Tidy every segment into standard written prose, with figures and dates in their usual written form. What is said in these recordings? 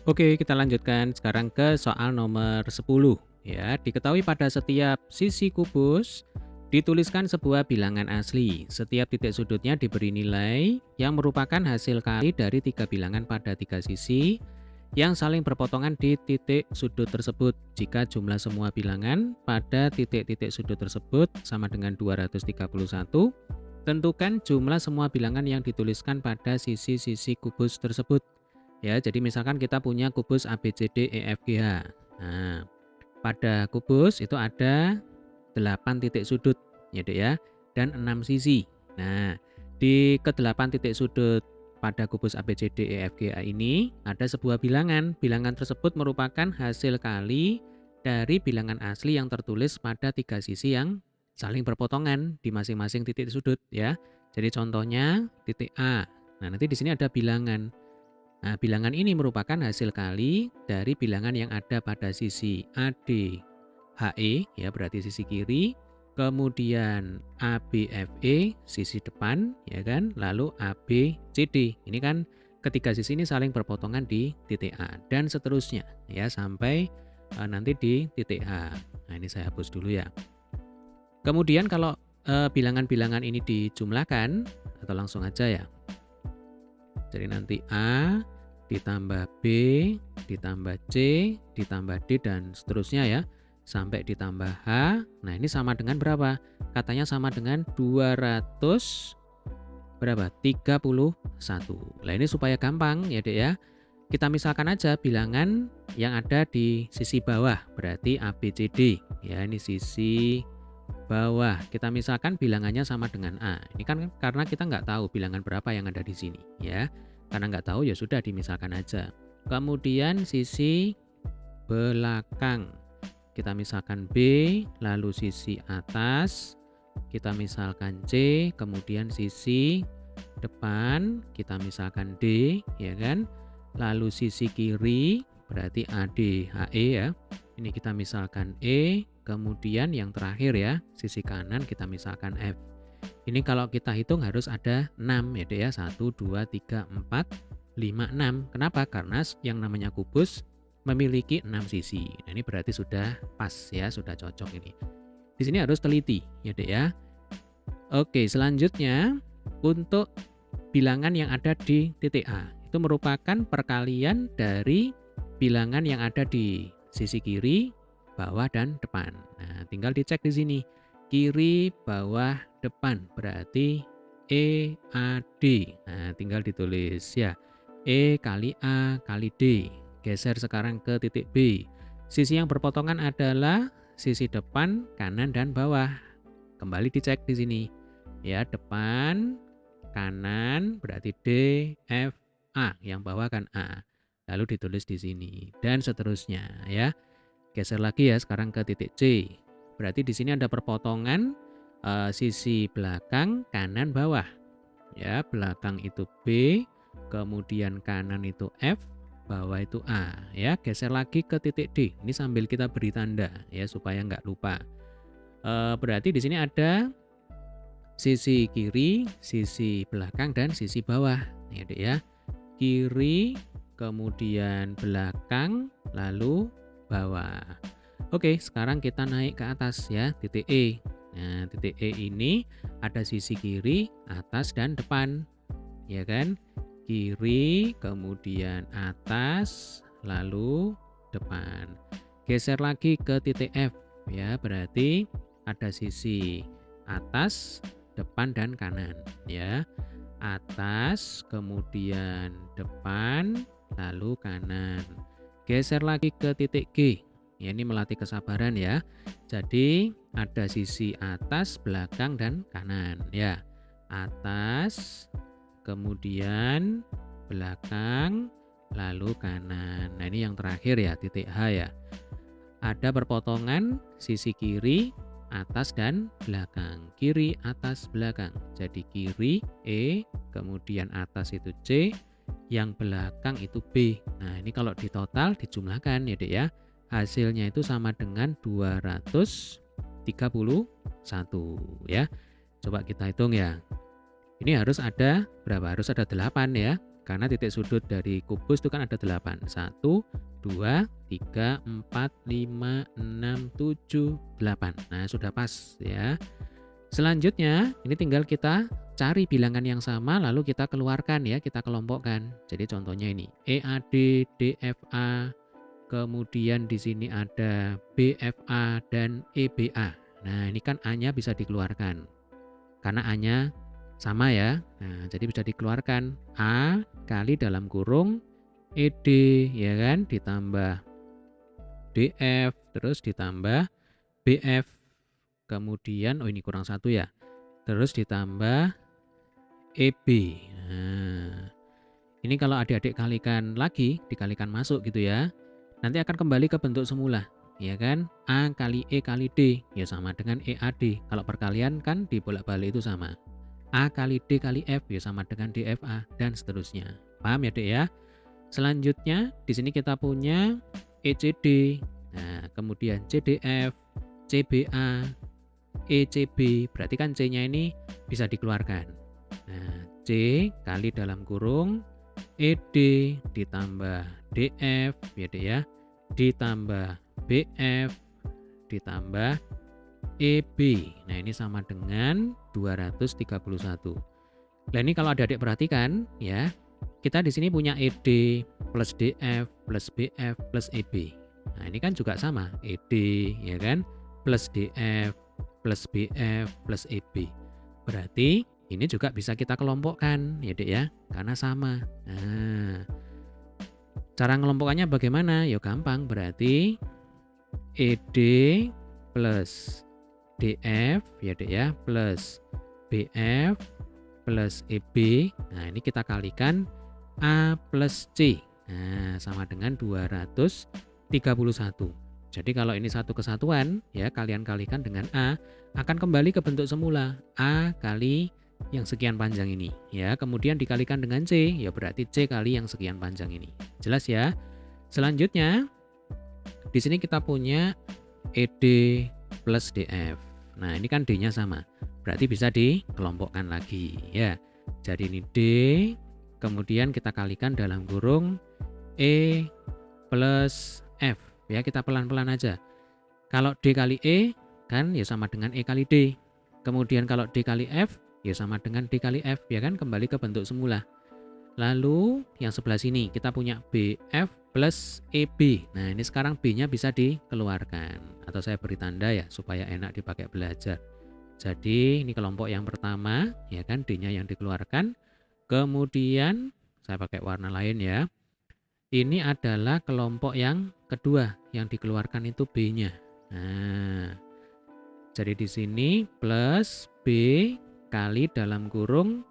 Oke, kita lanjutkan sekarang ke soal nomor 10. Ya, diketahui pada setiap sisi kubus dituliskan sebuah bilangan asli. Setiap titik sudutnya diberi nilai yang merupakan hasil kali dari tiga bilangan pada tiga sisi yang saling berpotongan di titik sudut tersebut. Jika jumlah semua bilangan pada titik-titik sudut tersebut sama dengan 231, tentukan jumlah semua bilangan yang dituliskan pada sisi-sisi kubus tersebut. Ya, jadi misalkan kita punya kubus ABCDEFGH. Nah, pada kubus itu ada 8 titik sudut, ya Dek ya, dan 6 sisi. Nah, di ke-8 titik sudut pada kubus ABCDEFGH ini ada sebuah bilangan. Bilangan tersebut merupakan hasil kali dari bilangan asli yang tertulis pada tiga sisi yang saling berpotongan di masing-masing titik sudut ya. Jadi contohnya titik A. Nah, nanti di sini ada bilangan. Nah, bilangan ini merupakan hasil kali dari bilangan yang ada pada sisi AD HE, ya berarti sisi kiri, kemudian ABFE sisi depan, ya kan, lalu ABCD. Ini kan ketiga sisi ini saling berpotongan di titik A dan seterusnya, ya sampai nanti di titik H. Nah, ini saya hapus dulu ya. Kemudian kalau bilangan-bilangan ini dijumlahkan atau langsung aja ya. Jadi nanti A ditambah B ditambah C ditambah D dan seterusnya ya sampai ditambah H. Nah, ini sama dengan berapa? Katanya sama dengan 200 berapa? 31. Nah, ini supaya gampang ya, Dek ya. Kita misalkan aja bilangan yang ada di sisi bawah, berarti ABCD. Ya, ini sisi bawah. Kita misalkan bilangannya sama dengan A. Ini kan karena kita nggak tahu bilangan berapa yang ada di sini, ya. Karena nggak tahu ya sudah dimisalkan aja. Kemudian sisi belakang. Kita misalkan B, lalu sisi atas, kita misalkan C, kemudian sisi depan, kita misalkan D, ya kan? Lalu sisi kiri, berarti AD, HE ya. Ini kita misalkan E, kemudian yang terakhir ya, sisi kanan kita misalkan F. Ini kalau kita hitung harus ada 6 ya Dek ya. 1, 2, 3, 4, 5, 6. Kenapa? Karena yang namanya kubus memiliki 6 sisi. Nah, ini berarti sudah pas ya, sudah cocok ini. Di sini harus teliti ya Dek ya. Oke, selanjutnya untuk bilangan yang ada di titik A. Itu merupakan perkalian dari bilangan yang ada di sisi kiri, bawah, dan depan. Nah, tinggal dicek di sini. Kiri, bawah, depan. Berarti EAD. Nah, tinggal ditulis ya. E kali A kali D. Geser sekarang ke titik B. Sisi yang berpotongan adalah sisi depan, kanan, dan bawah. Kembali dicek di sini. Ya, depan, kanan berarti D, F, A. Yang bawah kan A. Lalu ditulis di sini dan seterusnya ya. Geser lagi ya sekarang ke titik C. Berarti di sini ada perpotongan sisi belakang, kanan, bawah. Ya, belakang itu B, kemudian kanan itu F, bawah itu A. Ya, geser lagi ke titik D. Ini sambil kita beri tanda ya supaya nggak lupa. Berarti di sini ada sisi kiri, sisi belakang, dan sisi bawah. Ya, Dek ya. Kiri, kemudian belakang, lalu bawah. Oke, sekarang kita naik ke atas ya, titik E. Nah, titik E ini ada sisi kiri, atas, dan depan. Ya kan? Kiri, kemudian atas, lalu depan. Geser lagi ke titik F ya, berarti ada sisi atas, depan, dan kanan ya. Atas, kemudian depan, lalu kanan. Geser lagi ke titik G. Ya, ini melatih kesabaran ya. Jadi ada sisi atas, belakang, dan kanan ya. Atas, kemudian belakang, lalu kanan. Nah, ini yang terakhir ya, titik H ya. Ada perpotongan sisi kiri, atas, dan belakang. Kiri, atas, belakang. Jadi kiri E, kemudian atas itu C, yang belakang itu B. Nah, ini kalau ditotal dijumlahkan ya Dek ya. Hasilnya itu sama dengan 231 ya. Coba kita hitung ya. Ini harus ada berapa? Harus ada 8 ya. Karena titik sudut dari kubus itu kan ada 8. 1, 2, 3, 4, 5, 6, 7, 8. Nah, sudah pas ya. Selanjutnya, ini tinggal kita cari bilangan yang sama lalu kita keluarkan ya, kita kelompokkan. Jadi contohnya ini EAD, DFA, kemudian di sini ada BFA dan EBA. Nah, ini kan A-nya bisa dikeluarkan. Karena A-nya sama ya. Nah, jadi bisa dikeluarkan A kali dalam kurung ED ya kan, ditambah DF, terus ditambah BF. Kemudian, oh ini kurang 1 ya. Terus ditambah EB. Nah, ini kalau adik-adik kalikan lagi, dikalikan masuk gitu ya. Nanti akan kembali ke bentuk semula, ya kan? A kali E kali D, ya sama dengan EAD. Kalau perkalian kan dibolak-balik itu sama. A kali D kali F, ya sama dengan DFA, dan seterusnya. Paham ya, Dek ya? Selanjutnya, di sini kita punya ECD, nah, kemudian CDF, CBA, ECB, berarti kan C-nya ini bisa dikeluarkan. Nah, C kali dalam kurung ED ditambah DF, ya Dek ya, ditambah BF, ditambah EB. Nah, ini sama dengan 231. Nah, ini kalau adik-adik perhatikan ya, kita di sini punya ED plus DF plus BF plus EB. Nah, ini kan juga sama, ED ya kan, plus DF plus BF plus EB. Berarti ini juga bisa kita kelompokkan ya Dek ya, karena sama. Nah, cara ngelompokannya bagaimana? Ya gampang, berarti ED plus DF ya Dek ya, plus BF plus EB. Nah, ini kita kalikan A plus C. Nah, sama dengan 231. Jadi kalau ini satu kesatuan, ya kalian kalikan dengan A, akan kembali ke bentuk semula. A kali yang sekian panjang ini. Ya, kemudian dikalikan dengan C, ya berarti C kali yang sekian panjang ini. Jelas ya? Selanjutnya, di sini kita punya ED plus DF. Nah, ini kan D-nya sama. Berarti bisa dikelompokkan lagi. Ya, jadi ini D, kemudian kita kalikan dalam kurung E plus F. Ya, kita pelan-pelan aja. Kalau D kali E, kan ya sama dengan E kali D. Kemudian kalau D kali F, ya sama dengan D kali F. Ya kan, kembali ke bentuk semula. Lalu yang sebelah sini kita punya BF plus EB. Nah, ini sekarang B-nya bisa dikeluarkan. Atau saya beri tanda ya, supaya enak dipakai belajar. Jadi ini kelompok yang pertama, ya kan, D-nya yang dikeluarkan. Kemudian saya pakai warna lain ya. Ini adalah kelompok yang kedua, yang dikeluarkan itu B-nya. Nah, jadi di sini plus B kali dalam kurung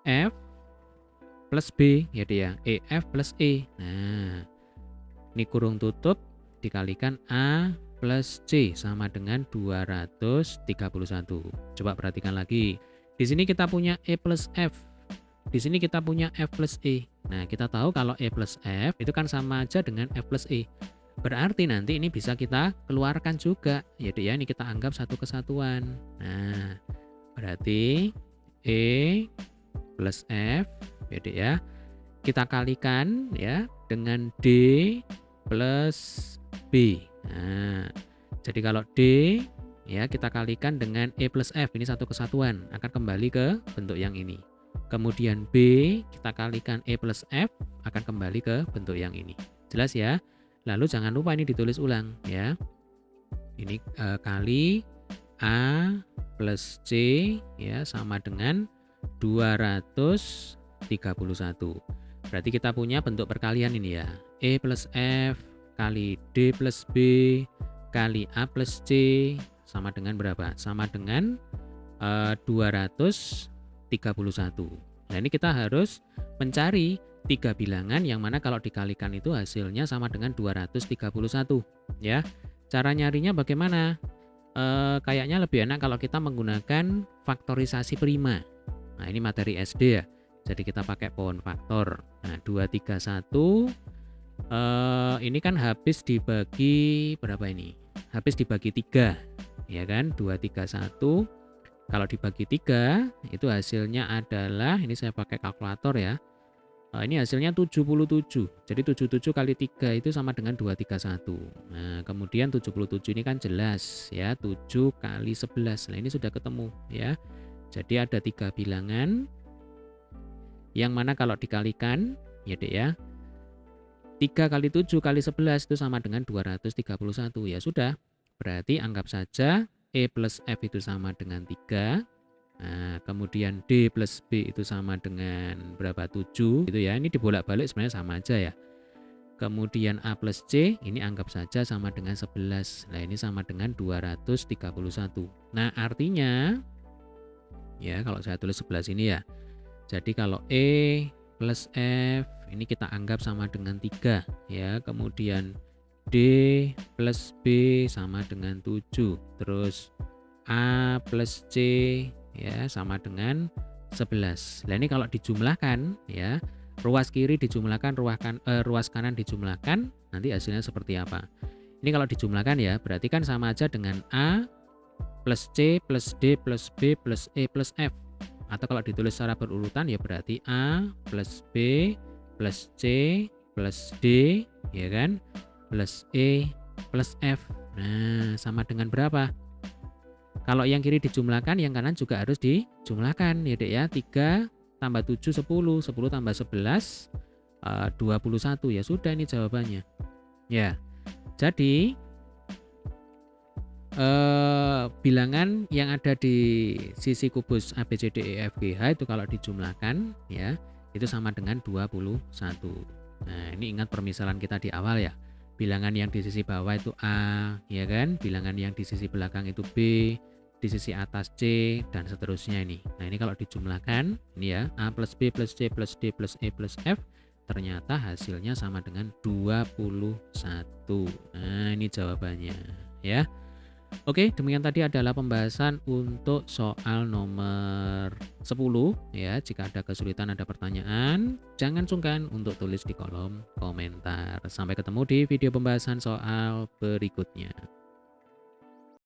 F plus B, ya dia, EF plus E. Nah, ini kurung tutup dikalikan A plus C sama dengan 231. Coba perhatikan lagi. Di sini kita punya E plus F. Di sini kita punya F plus E. Nah, kita tahu kalau E plus F itu kan sama aja dengan F plus E. Berarti nanti ini bisa kita keluarkan juga. Ya, ini kita anggap satu kesatuan. Nah, berarti E plus F, ya, kita kalikan ya dengan D plus B. Nah, jadi kalau D ya kita kalikan dengan E plus F, ini satu kesatuan, akan kembali ke bentuk yang ini. Kemudian B kita kalikan E plus F, akan kembali ke bentuk yang ini. Jelas ya? Lalu jangan lupa ini ditulis ulang ya. Ini kali A plus C ya sama dengan 231. Berarti kita punya bentuk perkalian ini ya. E plus F kali D plus B kali A plus C sama dengan berapa? Sama dengan 231. Nah, ini kita harus mencari 3 bilangan yang mana kalau dikalikan itu hasilnya sama dengan 231 ya. Cara nyarinya bagaimana? Kayaknya lebih enak kalau kita menggunakan faktorisasi prima. Nah, ini materi SD ya. Jadi kita pakai pohon faktor. Nah, 231 ini kan habis dibagi berapa ini? Habis dibagi 3. Ya kan? 231 kalau dibagi 3 itu hasilnya adalah, ini saya pakai kalkulator ya. Ini hasilnya 77. Jadi 77 kali 3 itu sama dengan 231. Nah, kemudian 77 ini kan jelas ya, 7 kali 11. Nah, ini sudah ketemu ya. Jadi ada 3 bilangan yang mana kalau dikalikan ya Dek ya, 3 kali 7 kali 11 itu sama dengan 231. Ya sudah, berarti anggap saja E plus F itu sama dengan 3. Nah, kemudian D plus B itu sama dengan berapa? 7 gitu ya. Ini dibolak-balik sebenarnya sama aja ya. Kemudian A plus C ini anggap saja sama dengan 11. Nah, ini sama dengan 231. Nah, artinya ya kalau saya tulis 11 ini ya. Jadi kalau E plus F ini kita anggap sama dengan 3 ya. Kemudian D plus B sama dengan 7. Terus A plus C ya sama dengan 11. Nah, ini kalau dijumlahkan ya, ruas kiri dijumlahkan, ruas kanan dijumlahkan, nanti hasilnya seperti apa? Ini kalau dijumlahkan ya, berarti kan sama aja dengan A plus C plus D plus B plus E plus F. Atau kalau ditulis secara berurutan ya berarti A plus B plus C plus D ya kan, plus E plus F. Nah, sama dengan berapa? Kalau yang kiri dijumlahkan, yang kanan juga harus dijumlahkan ya Dek ya. 3 tambah 7 10, 10 tambah 11 21. Ya sudah, ini jawabannya. Ya. Jadi bilangan yang ada di sisi kubus A B C D E F G H itu kalau dijumlahkan ya, itu sama dengan 21. Nah, ini ingat permisalan kita di awal ya. Bilangan yang di sisi bawah itu A, ya kan? Bilangan yang di sisi belakang itu B, di sisi atas C, dan seterusnya ini. Nah, ini kalau dijumlahkan, ini ya, A plus B plus C plus D plus E plus F, ternyata hasilnya sama dengan 21. Nah, ini jawabannya, ya. Oke, demikian tadi adalah pembahasan untuk soal nomor 10 ya. Jika ada kesulitan, ada pertanyaan, jangan sungkan untuk tulis di kolom komentar. Sampai ketemu di video pembahasan soal berikutnya.